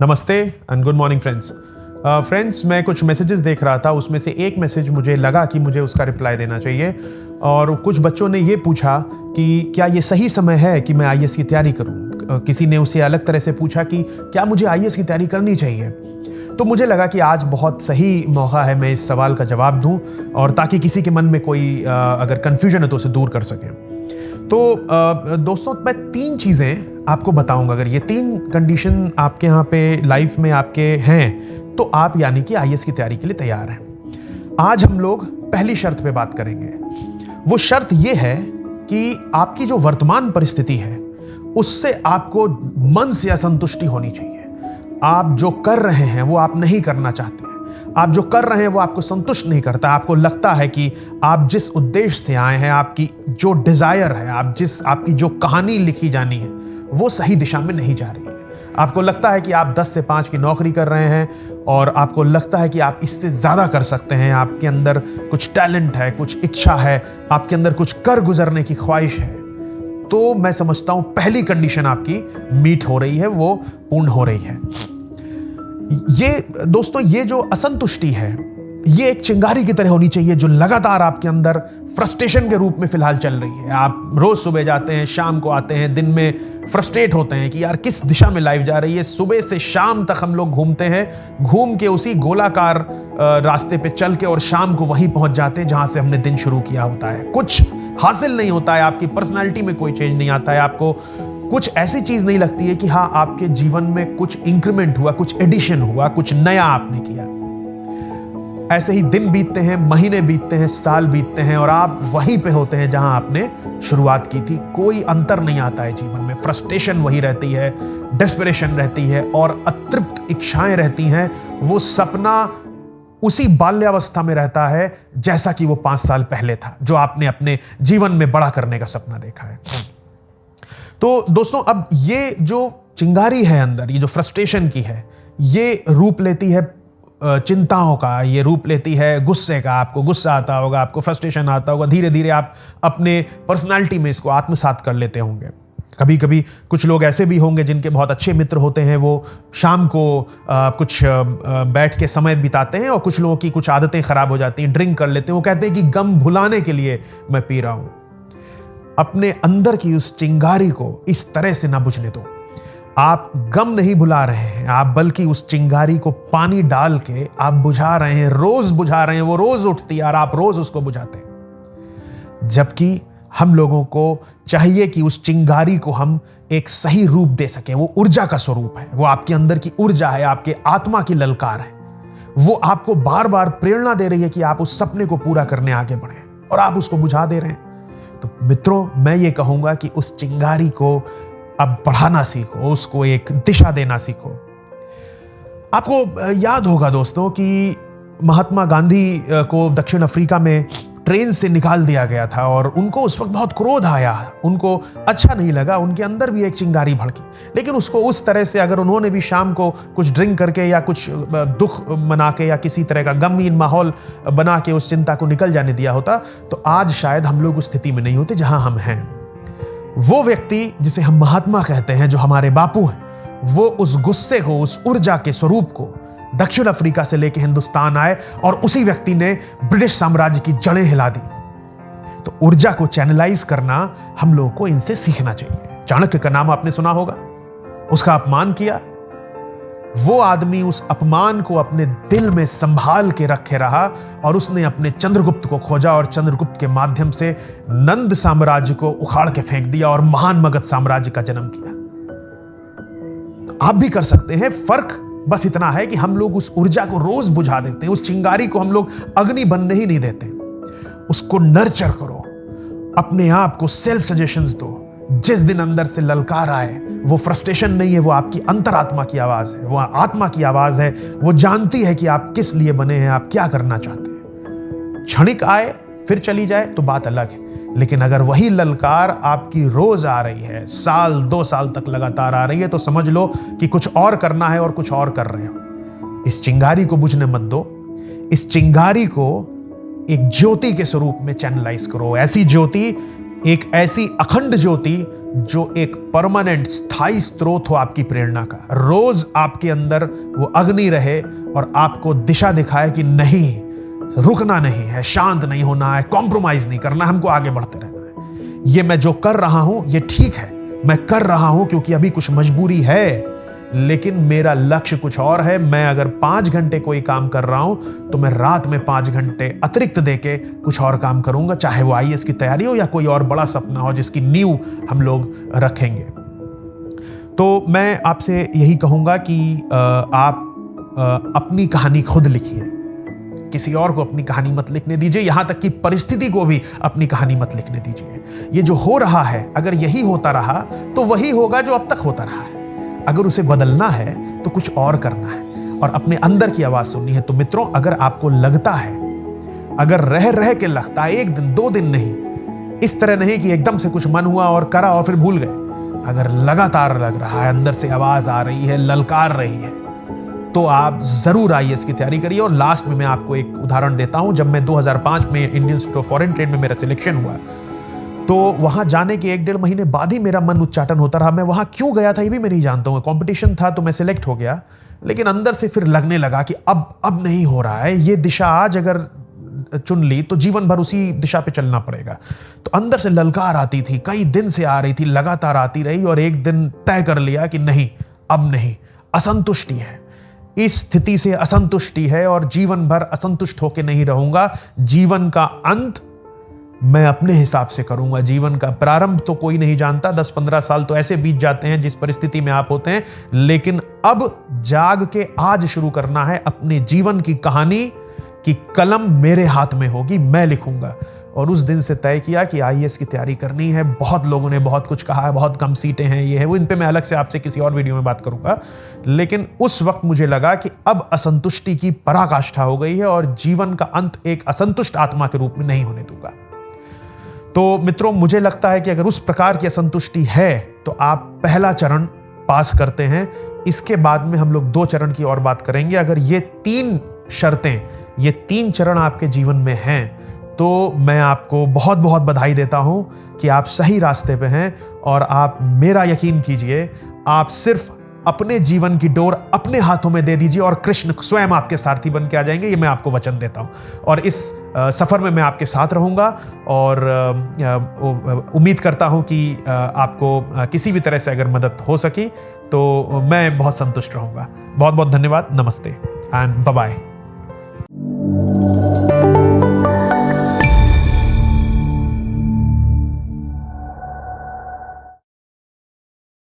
नमस्ते and good morning friends. मैं कुछ मैसेजेस देख रहा था, उसमें से एक मैसेज मुझे लगा कि मुझे उसका रिप्लाई देना चाहिए। और कुछ बच्चों ने ये पूछा कि क्या ये सही समय है कि मैं आईएएस की तैयारी करूं। किसी ने उसे अलग तरह से पूछा कि क्या मुझे आईएएस की तैयारी करनी चाहिए। तो मुझे लगा कि आज बहुत सही मौका है मैं इस सवाल का जवाब दूं, और ताकि किसी के मन में कोई अगर कन्फ्यूजन है तो उसे दूर कर सकें। तो दोस्तों, मैं 3 चीज़ें आपको बताऊंगा। अगर ये 3 कंडीशन आपके यहाँ पे लाइफ में आपके हैं तो आप यानी कि आईएएस की तैयारी के लिए तैयार हैं। आज हम लोग पहली शर्त पे बात करेंगे। वो शर्त ये है कि आपकी जो वर्तमान परिस्थिति है उससे आपको मन से असंतुष्टि होनी चाहिए। आप जो कर रहे हैं वो आप नहीं करना चाहते हैं। आप जो कर रहे हैं वो आपको संतुष्ट नहीं करता। आपको लगता है कि आप जिस उद्देश्य से आए हैं, आपकी जो डिजायर है, आपकी जो कहानी लिखी जानी है वो सही दिशा में नहीं जा रही है। आपको लगता है कि आप 10 से 5 की नौकरी कर रहे हैं और आपको लगता है कि आप इससे ज्यादा कर सकते हैं। आपके अंदर कुछ टैलेंट है, कुछ इच्छा है, आपके अंदर कुछ कर गुजरने की ख्वाहिश है। तो मैं समझता हूं पहली कंडीशन आपकी मीट हो रही है, वो पूर्ण हो रही है। ये दोस्तों, ये जो असंतुष्टि है ये एक चिंगारी की तरह होनी चाहिए जो लगातार आपके अंदर फ्रस्ट्रेशन के रूप में फिलहाल चल रही है। आप रोज सुबह जाते हैं, शाम को आते हैं, दिन में फ्रस्ट्रेट होते हैं कि यार किस दिशा में लाइफ जा रही है। सुबह से शाम तक हम लोग घूमते हैं, घूम के उसी गोलाकार रास्ते पे चल के और शाम को वहीं पहुंच जाते हैं जहां से हमने दिन शुरू किया होता है। कुछ हासिल नहीं होता है, आपकी पर्सनैलिटी में कोई चेंज नहीं आता है, आपको कुछ ऐसी चीज नहीं लगती है कि हाँ आपके जीवन में कुछ इंक्रीमेंट हुआ, कुछ एडिशन हुआ, कुछ नया आपने किया। ऐसे ही दिन बीतते हैं, महीने बीतते हैं, साल बीतते हैं और आप वहीं पे होते हैं जहां आपने शुरुआत की थी। कोई अंतर नहीं आता है जीवन में। फ्रस्ट्रेशन वही रहती है, डेस्परेशन रहती है और अतृप्त इच्छाएं रहती हैं। वो सपना उसी बाल्यावस्था में रहता है जैसा कि वो 5 साल पहले था, जो आपने अपने जीवन में बड़ा करने का सपना देखा है। तो दोस्तों, अब ये जो चिंगारी है अंदर, ये जो फ्रस्ट्रेशन की है, ये रूप लेती है चिंताओं का, ये रूप लेती है गुस्से का। आपको गुस्सा आता होगा, आपको फ्रस्ट्रेशन आता होगा। धीरे धीरे आप अपने पर्सनालिटी में इसको आत्मसात कर लेते होंगे। कभी कभी कुछ लोग ऐसे भी होंगे जिनके बहुत अच्छे मित्र होते हैं, वो शाम को कुछ बैठ के समय बिताते हैं, और कुछ लोगों की कुछ आदतें खराब हो जाती हैं, ड्रिंक कर लेते हैं। वो कहते हैं कि गम भुलाने के लिए मैं पी रहा हूं। अपने अंदर की उस चिंगारी को इस तरह से ना बुझने दो। आप गम नहीं भुला रहे हैं, आप बल्कि उस चिंगारी को पानी डाल के आप बुझा रहे हैं, रोज बुझा रहे हैं। वो रोज उठती है और आप रोज उसको बुझाते हैं। जबकि हम लोगों को चाहिए कि उस चिंगारी को हम एक सही रूप दे सकें। वो ऊर्जा का स्वरूप है, वो आपके अंदर की ऊर्जा है, आपके आत्मा की ललकार है। वो आपको बार बार प्रेरणा दे रही है कि आप उस सपने को पूरा करने आगे बढ़ें, और आप उसको बुझा दे रहे हैं। तो मित्रों, मैं ये कहूंगा कि उस चिंगारी को अब बढ़ाना सीखो, उसको एक दिशा देना सीखो। आपको याद होगा दोस्तों कि महात्मा गांधी को दक्षिण अफ्रीका में ट्रेन से निकाल दिया गया था और उनको उस वक्त बहुत क्रोध आया, उनको अच्छा नहीं लगा, उनके अंदर भी एक चिंगारी भड़की। लेकिन उसको उस तरह से अगर उन्होंने भी शाम को कुछ ड्रिंक करके या कुछ दुख मना के या किसी तरह का गमगीन माहौल बना के उस चिंता को निकल जाने दिया होता, तो आज शायद हम लोग उस स्थिति में नहीं होते जहां हम हैं। वो व्यक्ति जिसे हम महात्मा कहते हैं, जो हमारे बापू हैं, वो उस गुस्से को, उस ऊर्जा के स्वरूप को दक्षिण अफ्रीका से लेकर हिंदुस्तान आए और उसी व्यक्ति ने ब्रिटिश साम्राज्य की जड़ें हिला दी। तो ऊर्जा को चैनलाइज करना हम लोगों को इनसे सीखना चाहिए। चाणक्य का नाम आपने सुना होगा, उसका अपमान किया। वो आदमी उस अपमान को अपने दिल में संभाल के रखे रहा और उसने अपने चंद्रगुप्त को खोजा और चंद्रगुप्त के माध्यम से नंद साम्राज्य को उखाड़ के फेंक दिया और महान मगध साम्राज्य का जन्म किया। आप भी कर सकते हैं। फर्क बस इतना है कि हम लोग उस ऊर्जा को रोज बुझा देते हैं, उस चिंगारी को हम लोग अग्नि बनने ही नहीं देते। उसको नर्चर करो, अपने आप को सेल्फ सजेशंस दो। जिस दिन अंदर से ललकार आए, वो फ्रस्ट्रेशन नहीं है, वो आपकी अंतरात्मा की आवाज है, वो आत्मा की आवाज है। वो जानती है कि आप किस लिए बने हैं, आप क्या करना चाहते हैं। क्षणिक आए फिर चली जाए तो बात अलग है, लेकिन अगर वही ललकार आपकी रोज आ रही है, साल 2 साल तक लगातार आ रही है, तो समझ लो कि कुछ और करना है और कुछ और कर रहे हो। इस चिंगारी को बुझने मत दो। इस चिंगारी को एक ज्योति के स्वरूप में चैनलाइज करो। ऐसी ज्योति एक ऐसी अखंड ज्योति जो एक परमानेंट स्थायी स्रोत हो आपकी प्रेरणा का, रोज आपके अंदर वो अग्नि रहे और आपको दिशा दिखाए कि नहीं, रुकना नहीं है, शांत नहीं होना है, कॉम्प्रोमाइज नहीं करना, हमको आगे बढ़ते रहना है। ये मैं जो कर रहा हूं ये ठीक है, मैं कर रहा हूं क्योंकि अभी कुछ मजबूरी है, लेकिन मेरा लक्ष्य कुछ और है। मैं अगर 5 घंटे कोई काम कर रहा हूं तो मैं रात में 5 घंटे अतिरिक्त देके कुछ और काम करूंगा, चाहे वो आईएएस की तैयारी हो या कोई और बड़ा सपना हो जिसकी नींव हम लोग रखेंगे। तो मैं आपसे यही कहूंगा कि आप अपनी कहानी खुद लिखिए, किसी और को अपनी कहानी मत लिखने दीजिए, यहां तक कि परिस्थिति को भी अपनी कहानी मत लिखने दीजिए। ये जो हो रहा है अगर यही होता रहा तो वही होगा जो अब तक होता रहा है। अगर उसे बदलना है तो कुछ और करना है और अपने अंदर की आवाज सुननी है। तो मित्रों, अगर आपको लगता है, अगर रह रह के लगता है, 1 दिन 2 दिन नहीं, इस तरह नहीं कि एकदम से कुछ मन हुआ और करा और फिर भूल गए, अगर लगातार लग रहा है, अंदर से आवाज आ रही है, ललकार रही है, तो आप जरूर आईएएस की तैयारी करिए। और लास्ट में मैं आपको एक उदाहरण देता हूं। जब मैं 2005 में Indian institute of foreign trade में मेरा सिलेक्शन हुआ तो वहां जाने के 1-1.5 महीने बाद ही मेरा मन उच्चाटन होता रहा। मैं वहां क्यों गया था ये भी मैं नहीं जानता हूं। कंपटीशन था तो मैं सिलेक्ट हो गया, लेकिन अंदर से फिर लगने लगा कि अब नहीं हो रहा है, ये दिशा आज अगर चुन ली तो जीवन भर उसी दिशा पे चलना पड़ेगा। तो अंदर से ललकार आती थी, कई दिन से आ रही थी, लगातार आती रही और एक दिन तय कर लिया कि नहीं, अब नहीं, असंतुष्टि है, इस स्थिति से असंतुष्टि है और जीवन भर असंतुष्ट होकर नहीं रहूंगा। जीवन का अंत मैं अपने हिसाब से करूंगा, जीवन का प्रारंभ तो कोई नहीं जानता। 10-15 साल तो ऐसे बीत जाते हैं जिस परिस्थिति में आप होते हैं, लेकिन अब जाग के आज शुरू करना है अपने जीवन की कहानी की कलम मेरे हाथ में होगी, मैं लिखूंगा। और उस दिन से तय किया कि आईएएस की तैयारी करनी है। बहुत लोगों ने बहुत कुछ कहा है, बहुत कम सीटें हैं, ये है वो, इन पे मैं अलग से आपसे किसी और वीडियो में बात करूंगा। लेकिन उस वक्त मुझे लगा कि अब असंतुष्टि की पराकाष्ठा हो गई है और जीवन का अंत एक असंतुष्ट आत्मा के रूप में नहीं होने दूंगा। तो मित्रों, मुझे लगता है कि अगर उस प्रकार की असंतुष्टि है तो आप पहला चरण पास करते हैं। इसके बाद में हम लोग 2 चरण की और बात करेंगे। अगर ये 3 शर्तें, ये 3 चरण आपके जीवन में हैं तो मैं आपको बहुत बहुत बधाई देता हूं कि आप सही रास्ते पे हैं। और आप मेरा यकीन कीजिए, आप सिर्फ अपने जीवन की डोर अपने हाथों में दे दीजिए और कृष्ण स्वयं आपके सारथी बन के आ जाएंगे, ये मैं आपको वचन देता हूं। और इस सफर में मैं आपके साथ रहूंगा और उम्मीद करता हूं कि आपको किसी भी तरह से अगर मदद हो सकी तो मैं बहुत संतुष्ट रहूंगा। बहुत बहुत धन्यवाद। नमस्ते एंड बाय बाय।